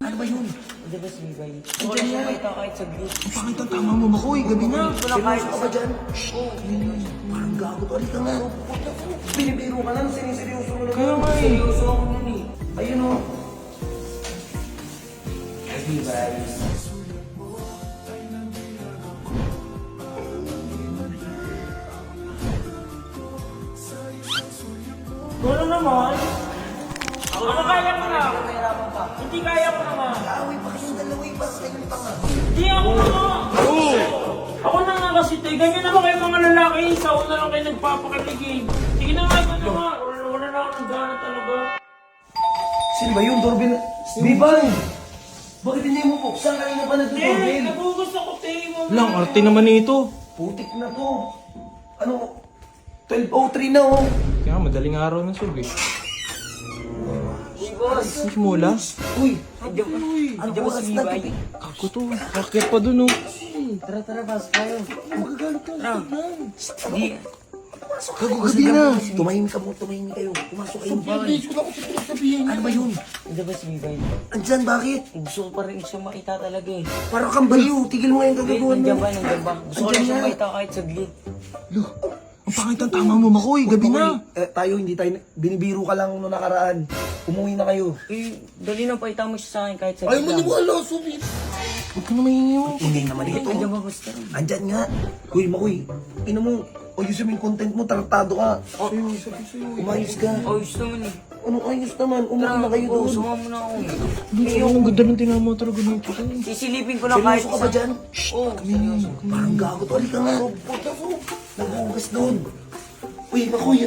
Ano ba yun? Hindi ba si Mibay? Hindi ko lang makita kahit saglit. Ang pangit ang tama mo, Makoy. Gabi na. Wala kahit Seryoso ka ba dyan? Oo. Parang gago to. Halika nga. Binibiro ka lang. Siniseryoso mo naman. Kaya nga eh. Seryoso ako nun eh. Ayun o. Mibay. Ano naman? Ako kaya ko na. Mahirapan pa. Hindi kaya ko naman. Kaaway pa kayong dalawa eh. Para kayong tanga. Hindi ako na nga. Ako na nga kasi te. Ganyan naman kayo mga lalaki. Sa una lang kayo nagpapakiligin. Sige na nga, ikaw na nga. Wala na ako ng gana talaga. Sino ba yun? Doorbell? Bibay! Bakit hindi mo buksan? Kanina pa Te, nag-doorbell. nagugusto ko te. Lang, arte naman nito. Putik na to. Ano? 12:03 na oh. Kaya madaling araw ng sub eh. Uy, boss. Mas mula. Uy! Ano ba si Mibay? Ako to. Rakyat pa dun oh. Tara, tara, pasok tayo. Magagalit ka. Tara. Hindi. Gabi na. Tumahimik ka mo. Tumahimik kayo. Pumasok kayo. Ano ba yun? Hindi ba si Mibay? Andyan, bakit? Gusto ko pa rin siya makita talaga eh. Parang kang baliw. Tigil mo nga yung gagawin Nandiyan mo. ba? Nandiyan ba? Gusto ko lang siya makita kahit saglit. Lo, Ang pangit ang tama mo, Makoy. Gabi na. tayo, hindi tayo, binibiro ka lang nung nakaraan. Umuwi na kayo. Eh, dali na pakita mo siya sa akin kahit saglit lang. Subi. Huwag ka na mahingi mo. Hindi naman ito. Nandiyan ba, boss? Tara. Andyan nga. Uy, Makoy. Ina mo. Ayusin mo yung content mo. Tarantado ka. Umayos ka. Ayos naman eh. Anong ayos naman? Umuwi na kayo doon. Sumama na ako. Hindi ako. Ang ganda ng tinama talaga nito. Sisilipin ko lang kahit Seryoso ka ba dyan? Oo, seryoso. Parang gago to. Halika nga. Naghugas doon. Uy, Makoy.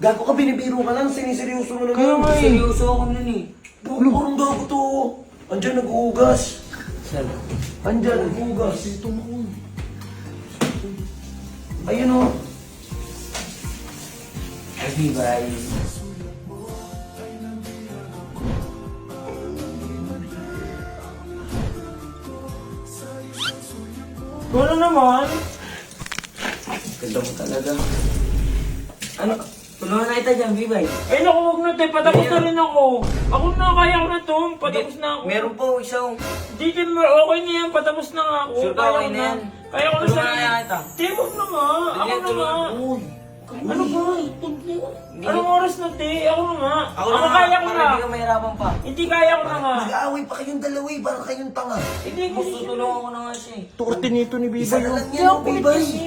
Gago ka, binibiro ka lang. Siniseryoso mo naman. Kaya nga eh. Seryoso ako nun eh. Parang gago to. Andyan, naghugas. Sir. Andyan, naghugas. Ito, Makoy. Ayun o. Mibay. Ano naman? Ganda mo talaga. Ano? Tulungan na kita dyan, Mibay. Ay naku, huwag na te. Patapos na rin ako. Ako na, kaya ko na to. Patapos na ako. Meron po isang... Di din, okay na yan. Patapos na nga ako. Sure ka, Kaya okay ko na yan? Kaya ko na Tulungan sa... na kita. Te, huwag na nga. Ako Sige, na nga. tulungan. Ano ba? Anong oras na te? Ako na nga. Ako na nga, kaya ko para na. hindi ka mahirapan pa. Hindi kaya ko na nga. Nag-aaway pa kayong dalawa eh. Parang kayong tanga. Hindi ko Gusto tulungan ko na nga siya eh. Torte nito ni Isa Biba na yun. lang Hindi yan, ako kulit Bibay. kasi.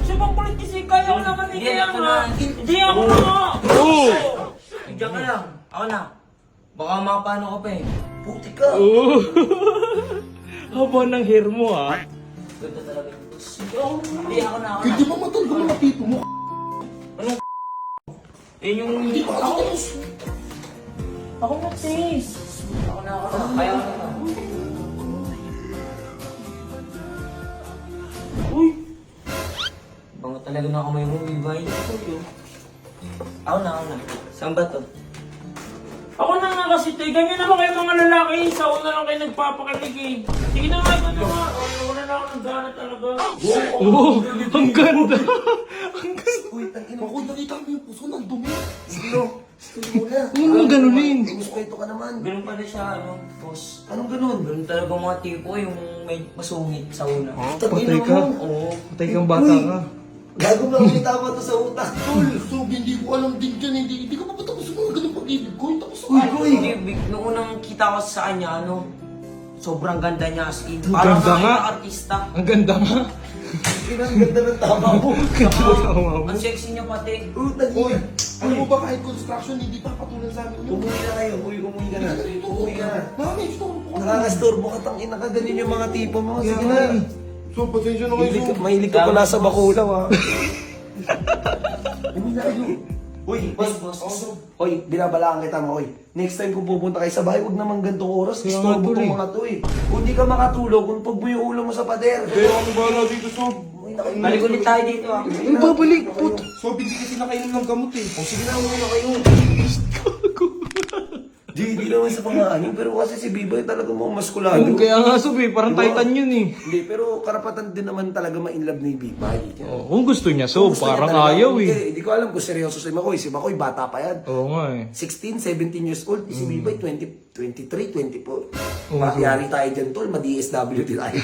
Siya bang kulit kasi? Kaya ko naman eh. Hindi, Kaya ako nga. na. Hindi ako na nga. Oo! Diyan ka lang. Ako na. Baka mapano ka pa eh. Putik ka. Oo! Haba ng hair mo ah. Ganda talaga yung boss. Hindi, ako na. Hindi ba matanda mo na tipo mo? Yun yung... Ako na sis. Ako na. Kaya ko na. Uy. Bango talaga na kamay mo, Mibay. Ako na. Saan ba to? Ako na nga kasi te. Ganyan naman kayo mga lalaki. Sa una lang kayo nagpapakiligin. Sige na nga, ikaw na nga. Wala na ako ng gana talaga. Oo! Ang ganda! Uy, tangina. Makoy, nakita mo yung puso ng dumi. Sino? Sino mo na? Ano mo ganunin? Respeto ka naman. Ganun pala siya, ano, boss. Anong ganun? Ganun talaga mga tipo, yung may masungit sa una. Patay ka. Oo. Patay kang bata ka. Gago nga may tama to sa utak. Tol, so hindi ko alam din dyan, hindi ka pa tapos sa mga ganun pag-ibig ko, tapos sa Hindi, nung unang kita ko sa kanya, ano, sobrang ganda niya as in. Ang Parang ganda nga. artista. Ang ganda nga. Ang ganda ng tama mo. Ang sexy niya pati. Utang Oy, ina. alam mo ba kahit construction, hindi pa patulan sa amin yun? Umuwi na kayo. Umuwi ka na. Umuwi ka na. Mami, gusto ko po. Nakakastorbo ka tang ina ka. Ganyan yung mga tipo mo. Sige na. So, pasensya na kayo. Mahilig ka pala sa bakulaw ha. Umuwi na kayo. Uy, Boss, boss. Hoy, binabalaan kita mo, hoy. Next time kung pupunta kayo sa bahay, huwag naman gantong oras. Kaya Istorbo nga, tol, tong eh. mga to eh. Kung di ka makatulog, kung pag mo yung ulo mo sa pader. Kaya ako bahala dito, Sob. Umuwi na kayo. Balik ulit tayo dito ah. Ang babalik, put. Sob, hindi kasi nakainom ng gamot eh. O sige na, umuwi na kayo. Di Hindi naman sa panganin, pero kasi si Bibay talaga mo maskulado. Kaya nga Sob parang Diba? Titan yun eh. Hindi, pero karapatan din naman talaga ma-inlove ni Bibay. Oh, kung gusto niya Sob, Gusto niya parang talaga. ayaw eh. Hindi ko alam kung seryoso si Makoy. Si Makoy, bata pa yan. Oo nga eh. 16, 17 years old. Si Bibay, 23, 24. Yari tayo dyan, tol. Ma-DSWD tayo.